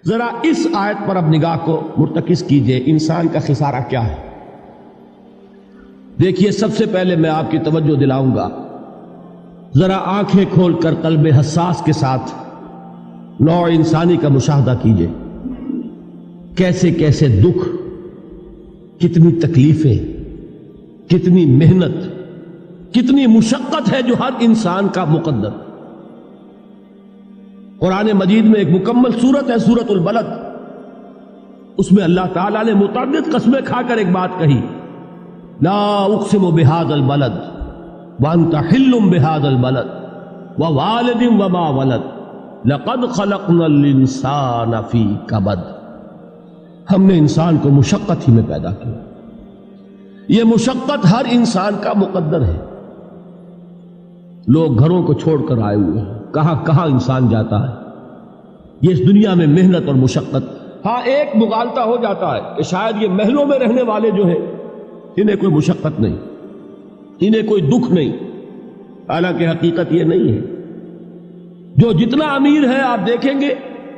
ذرا اس آیت پر اب نگاہ کو مرتکز کیجئے، انسان کا خسارہ کیا ہے؟ دیکھیے، سب سے پہلے میں آپ کی توجہ دلاؤں گا، ذرا آنکھیں کھول کر قلب حساس کے ساتھ نوع انسانی کا مشاہدہ کیجئے، کیسے کیسے دکھ، کتنی تکلیفیں، کتنی محنت، کتنی مشقت ہے جو ہر انسان کا مقدر۔ قرآن مجید میں ایک مکمل سورت ہے، سورت البلد، اس میں اللہ تعالیٰ نے متعدد قسمیں کھا کر ایک بات کہی، لا اقسم بہذا البلد وانت حل بہذا البلد ووالد وما ولد لقد خلقنا الانسان فی کبد۔ ہم نے انسان کو مشقت ہی میں پیدا کیا، یہ مشقت ہر انسان کا مقدر ہے۔ لوگ گھروں کو چھوڑ کر آئے ہوئے ہیں، کہاں کہاں انسان جاتا ہے، یہ اس دنیا میں محنت اور مشقت۔ ہاں ایک مغالطہ ہو جاتا ہے کہ شاید یہ محلوں میں رہنے والے جو ہیں انہیں کوئی مشقت نہیں، انہیں کوئی دکھ نہیں، حالانکہ حقیقت یہ نہیں ہے۔ جو جتنا امیر ہے آپ دیکھیں گے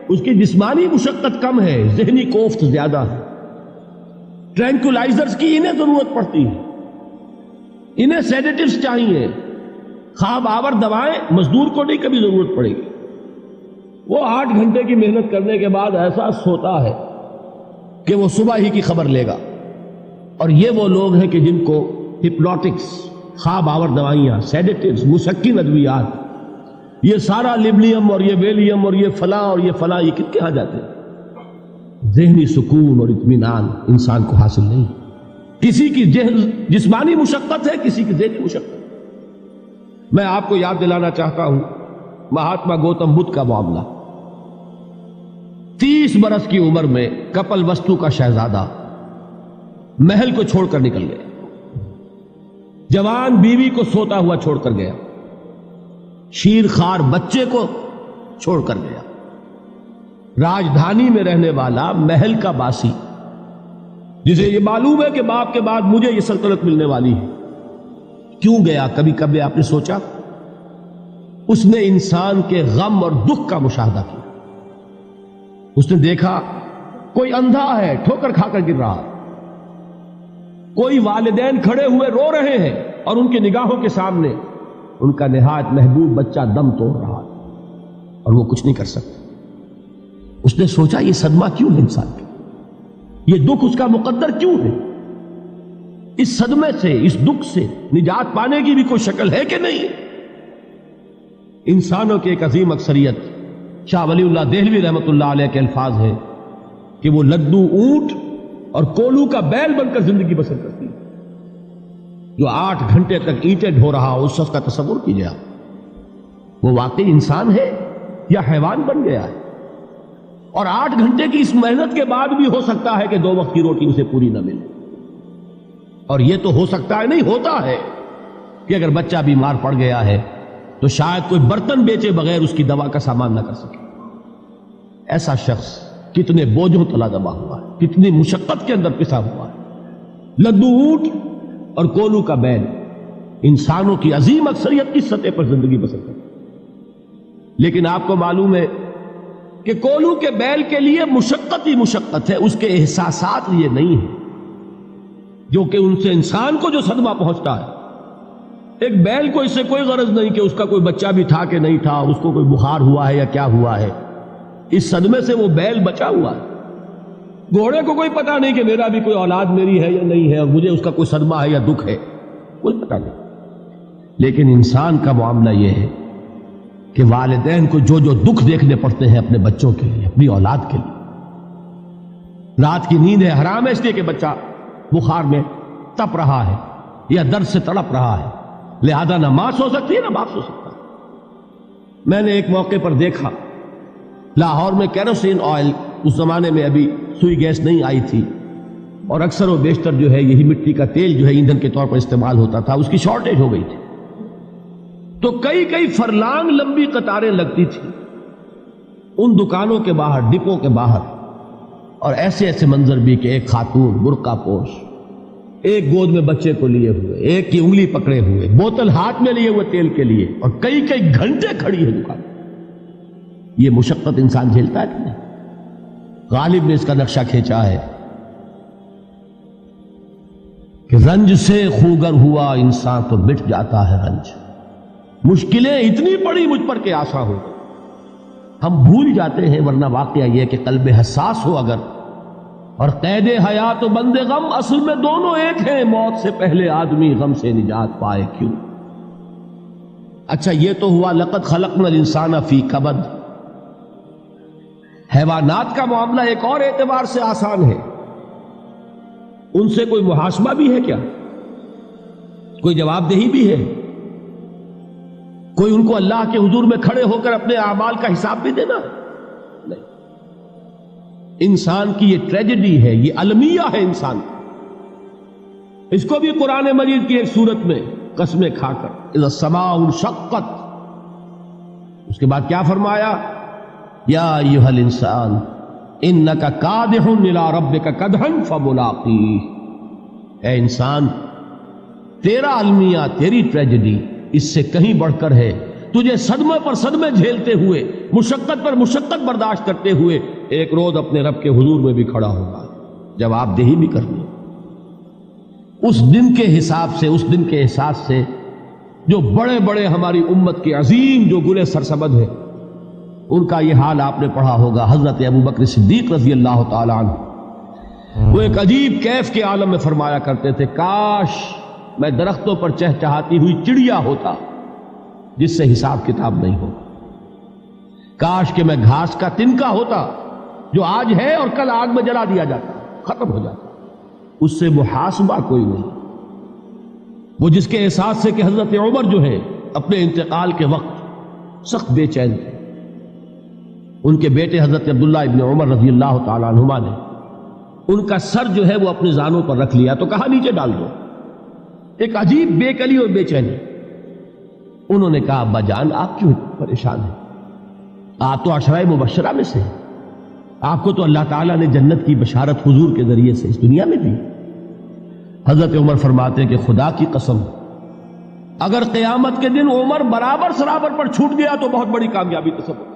اس کی جسمانی مشقت کم ہے، ذہنی کوفت زیادہ ہے۔ ٹرینکولائزرز کی انہیں ضرورت پڑتی ہے، انہیں سیڈیٹیوز چاہیے، خواب آور دوائیں مزدور کو نہیں کبھی ضرورت پڑے گی۔ وہ 8 گھنٹے کی محنت کرنے کے بعد احساس ہوتا ہے کہ وہ صبح ہی کی خبر لے گا۔ اور یہ وہ لوگ ہیں کہ جن کو ہپنوٹکس، خواب آور دوائیاں، سیڈیٹیوز، مسکن ادویات، یہ سارا لیبلیم اور یہ ویلیم اور یہ فلاں اور یہ فلاں، یہ کن کے ہاں جاتے ہیں؟ ذہنی سکون اور اطمینان انسان کو حاصل نہیں۔ کسی کی جسمانی مشقت ہے، کسی کی ذہنی مشقت۔ میں آپ کو یاد دلانا چاہتا ہوں مہاتما گوتم بدھ کا معاملہ۔ 30 برس کی عمر میں کپل وستو کا شہزادہ محل کو چھوڑ کر نکل گیا، جوان بیوی کو سوتا ہوا چھوڑ کر گیا، شیر خوار بچے کو چھوڑ کر گیا۔ راجدھانی میں رہنے والا محل کا باسی، جسے یہ معلوم ہے کہ باپ کے بعد مجھے یہ سلطنت ملنے والی ہے، کیوں گیا؟ کبھی کبھی آپ نے سوچا؟ اس نے انسان کے غم اور دکھ کا مشاہدہ کیا۔ اس نے دیکھا کوئی اندھا ہے، ٹھوکر کھا کر گر رہا، کوئی والدین کھڑے ہوئے رو رہے ہیں اور ان کی نگاہوں کے سامنے ان کا نہایت محبوب بچہ دم توڑ رہا ہے اور وہ کچھ نہیں کر سکتا۔ اس نے سوچا یہ صدمہ کیوں ہے انسان کا، یہ دکھ اس کا مقدر کیوں ہے؟ اس صدمے سے، اس دکھ سے نجات پانے کی بھی کوئی شکل ہے کہ نہیں؟ انسانوں کی ایک عظیم اکثریت، شاہ ولی اللہ دہلوی رحمۃ اللہ علیہ کے الفاظ ہیں کہ وہ لڈو اونٹ اور کولو کا بیل بن کر زندگی بسر کرتی ہے۔ جو 8 گھنٹے تک اینٹیں ڈھو رہا ہو، اس شخص کا تصور کیجیے آپ، وہ واقعی انسان ہے یا حیوان بن گیا ہے؟ اور 8 گھنٹے کی اس محنت کے بعد بھی ہو سکتا ہے کہ 2 وقت کی روٹی اسے پوری نہ ملے۔ اور یہ تو ہو سکتا ہے، نہیں ہوتا ہے کہ اگر بچہ بیمار پڑ گیا ہے تو شاید کوئی برتن بیچے بغیر اس کی دوا کا سامان نہ کر سکے۔ ایسا شخص کتنے بوجھوں تلا دبا ہوا ہے، کتنی مشقت کے اندر پسا ہوا ہے۔ لڈو اونٹ اور کولو کا بیل، انسانوں کی عظیم اکثریت اس سطح پر زندگی بسر کرتی ہے۔ لیکن آپ کو معلوم ہے کہ کولو کے بیل کے لیے مشقت ہی مشقت ہے، اس کے احساسات یہ نہیں ہیں جو کہ ان سے انسان کو جو صدمہ پہنچتا ہے۔ ایک بیل کو اس سے کوئی غرض نہیں کہ اس کا کوئی بچہ بھی تھا کہ نہیں تھا، اس کو کوئی بخار ہوا ہے یا کیا ہوا ہے، اس صدمے سے وہ بیل بچا ہوا ہے۔ گھوڑے کو کوئی پتہ نہیں کہ میرا بھی کوئی اولاد میری ہے یا نہیں ہے اور مجھے اس کا کوئی صدمہ ہے یا دکھ ہے، کوئی پتہ نہیں۔ لیکن انسان کا معاملہ یہ ہے کہ والدین کو جو جو دکھ دیکھنے پڑتے ہیں اپنے بچوں کے لیے، اپنی اولاد کے لیے۔ رات کی نیند ہے حرام ہے اس لیے کہ بچہ بخار میں تپ رہا ہے یا درد سے تڑپ رہا ہے، لہذا نہ ماں سو سکتی ہے نہ باپ سو سکتا۔ میں نے ایک موقع پر دیکھا، لاہور میں کیروسین آئل، اس زمانے میں ابھی سوئی گیس نہیں آئی تھی اور اکثر و بیشتر جو ہے یہی مٹی کا تیل جو ہے ایندھن کے طور پر استعمال ہوتا تھا، اس کی شارٹیج ہو گئی تھی۔ تو کئی فرلانگ لمبی قطاریں لگتی تھی ان دکانوں کے باہر، ڈپوں کے باہر، اور ایسے ایسے منظر بھی کہ ایک خاتون برقع پوش، ایک گود میں بچے کو لیے ہوئے، ایک کی انگلی پکڑے ہوئے، بوتل ہاتھ میں لیے ہوئے تیل کے لیے، اور کئی گھنٹے کھڑی ہے دکان۔ یہ مشقت انسان جھیلتا ہے کہ نہیں؟ غالب نے اس کا نقشہ کھینچا ہے کہ رنج سے خوگر ہوا انسان تو مٹ جاتا ہے رنج. مشکلیں اتنی پڑی مجھ پر کہ آسان ہو. ہم بھول جاتے ہیں، ورنہ واقعہ یہ کہ قلب حساس ہو اگر اور قید حیات و بند غم اصل میں دونوں ایک ہیں. موت سے پہلے آدمی غم سے نجات پائے کیوں. اچھا یہ تو ہوا لقد خلقنا الانسان فی کبد. حیوانات کا معاملہ ایک اور اعتبار سے آسان ہے. ان سے کوئی محاسبہ بھی ہے کیا؟ کوئی جواب دہی بھی ہے؟ کوئی ان کو اللہ کے حضور میں کھڑے ہو کر اپنے اعمال کا حساب بھی دینا؟ نہیں. انسان کی یہ ٹریجڈی ہے، یہ المیہ ہے انسان. اس کو بھی قرآن مجید کی ایک سورت میں قسمیں کھا کر اذا السماء انشقت، اس کے بعد کیا فرمایا؟ یا ایھا الانسان انک کادح الی ربک کدحا فملاقیہ. اے انسان، تیرا المیہ، تیری ٹریجڈی اس سے کہیں بڑھ کر ہے. تجھے صدمے پر صدمے جھیلتے ہوئے، مشقت پر مشقت برداشت کرتے ہوئے ایک روز اپنے رب کے حضور میں بھی کھڑا ہوگا، جواب دہی بھی کرنی. اس دن کے حساب سے، اس دن کے احساس سے جو بڑے بڑے ہماری امت کے عظیم جو گلے سرسبد ہیں، ان کا یہ حال آپ نے پڑھا ہوگا. حضرت ابوبکر صدیق رضی اللہ تعالی عنہ وہ ایک عجیب کیف کے عالم میں فرمایا کرتے تھے، کاش میں درختوں پر چہچہاتی ہوئی چڑیا ہوتا جس سے حساب کتاب نہیں ہو. کاش کہ میں گھاس کا تنکا ہوتا جو آج ہے اور کل آگ میں جلا دیا جاتا، ختم ہو جاتا. اس سے محاسبہ کوئی نہیں. وہ جس کے احساس سے کہ حضرت عمر جو ہے اپنے انتقال کے وقت سخت بے چین تھے. ان کے بیٹے حضرت عبداللہ ابن عمر رضی اللہ تعالی عنہما نے ان کا سر جو ہے وہ اپنے زانوں پر رکھ لیا تو کہا نیچے ڈال دو. ایک عجیب بے کلی اور بے چینی. انہوں نے کہا ابا جان آپ کیوں پریشان ہیں؟ آپ تو عشرہ مبشرہ میں سے، آپ کو تو اللہ تعالیٰ نے جنت کی بشارت حضور کے ذریعے سے اس دنیا میں دی. حضرت عمر فرماتے ہیں کہ خدا کی قسم اگر قیامت کے دن عمر برابر سرابر پر چھوٹ گیا تو بہت بڑی کامیابی تصور.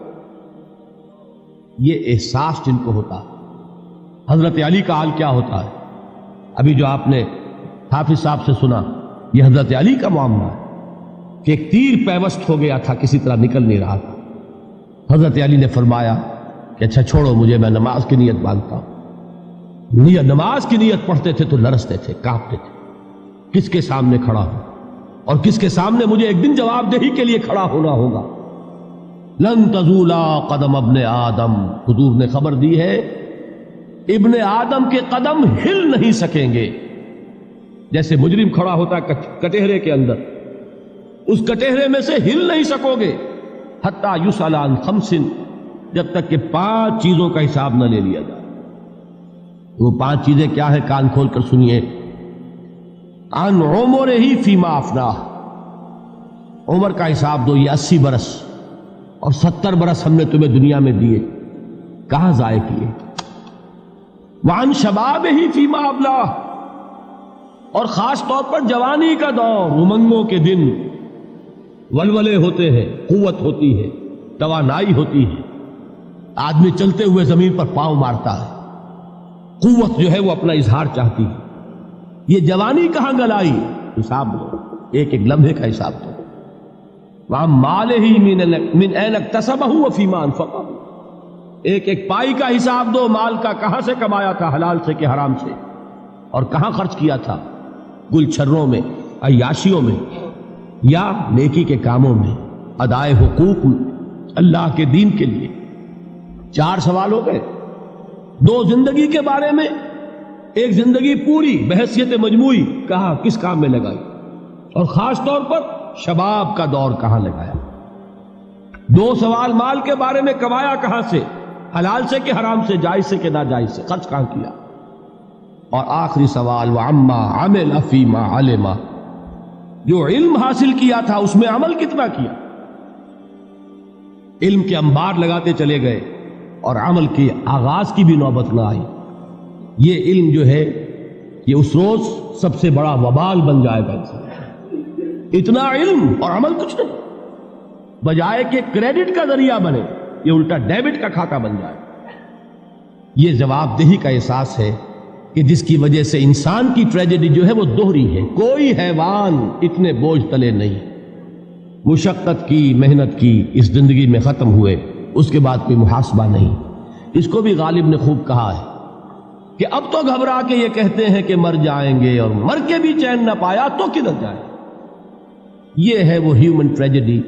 یہ احساس جن کو ہوتا. حضرت علی کا حال کیا ہوتا ہے؟ ابھی جو آپ نے حافظ صاحب سے سنا، یہ حضرت علی کا معاملہ ہے کہ ایک تیر پیوست ہو گیا تھا، کسی طرح نکل نہیں رہا تھا. حضرت علی نے فرمایا کہ اچھا چھوڑو مجھے، میں نماز کی نیت باندھتا ہوں. نماز کی نیت پڑھتے تھے تو لرزتے تھے، کانپتے تھے. کس کے سامنے کھڑا ہوں اور کس کے سامنے مجھے ایک دن جواب دہی کے لیے کھڑا ہونا ہوگا. لن تزولا قدم ابن آدم، حضور نے خبر دی ہے ابن آدم کے قدم ہل نہیں سکیں گے. جیسے مجرم کھڑا ہوتا ہے کٹہرے کے اندر، اس کٹہرے میں سے ہل نہیں سکو گے حتی یسأل عن خمس، جب تک کہ 5 چیزوں کا حساب نہ لے لیا جائے. وہ 5 چیزیں کیا ہے؟ کان کھول کر سنیے. عن عمرہ فیما افناہ، عمر کا حساب دو. یہ 80 برس اور 70 برس ہم نے تمہیں دنیا میں دیے، کہاں ضائع کیے؟ وعن شبابہ فیما ابلاہ، اور خاص طور پر جوانی کا دور، امنگوں کے دن، ولولے ہوتے ہیں، قوت ہوتی ہے، توانائی ہوتی ہے، آدمی چلتے ہوئے زمین پر پاؤں مارتا ہے، قوت جو ہے وہ اپنا اظہار چاہتی ہے. یہ جوانی کہاں گلائی؟ حساب دو، ایک ایک لمحے کا حساب دو. وَعَن مَالِهِ مِنْ أَيْنَ اكْتَسَبَهُ وَفِيمَا أَنْفَقَهُ، ایک ایک پائی کا حساب دو. مال کا کہاں سے کمایا تھا، حلال سے کہ حرام سے، اور کہاں خرچ کیا تھا، گل چھروں میں، عیاشیوں میں، یا نیکی کے کاموں میں، ادائے حقوق اللہ کے دین کے لیے. 4 سوال ہو گئے. 2 زندگی کے بارے میں، ایک زندگی پوری بحیثیت مجموعی کہاں کس کام میں لگائی، اور خاص طور پر شباب کا دور کہاں لگایا. 2 سوال مال کے بارے میں، کمایا کہاں سے، حلال سے کہ حرام سے، جائز سے کہ ناجائز سے، خرچ کہاں کیا. اور آخری سوال وَعَمَّا عَمِلَ فِيمَا عَلِمَ، جو علم حاصل کیا تھا اس میں عمل کتنا کیا. علم کے انبار لگاتے چلے گئے اور عمل کے آغاز کی بھی نوبت نہ آئی. یہ علم جو ہے یہ اس روز سب سے بڑا وبال بن جائے گا. اتنا علم اور عمل کچھ نہیں، بجائے کہ کریڈٹ کا ذریعہ بنے یہ الٹا ڈیبٹ کا کھاتا بن جائے. یہ جواب دہی کا احساس ہے کہ جس کی وجہ سے انسان کی ٹریجڈی جو ہے وہ دوہری ہے. کوئی حیوان اتنے بوجھ تلے نہیں. مشقت کی، محنت کی، اس زندگی میں ختم ہوئے، اس کے بعد کوئی محاسبہ نہیں. اس کو بھی غالب نے خوب کہا ہے کہ اب تو گھبرا کے یہ کہتے ہیں کہ مر جائیں گے، اور مر کے بھی چین نہ پایا تو کدھر جائیں. یہ ہے وہ ہیومن ٹریجڈی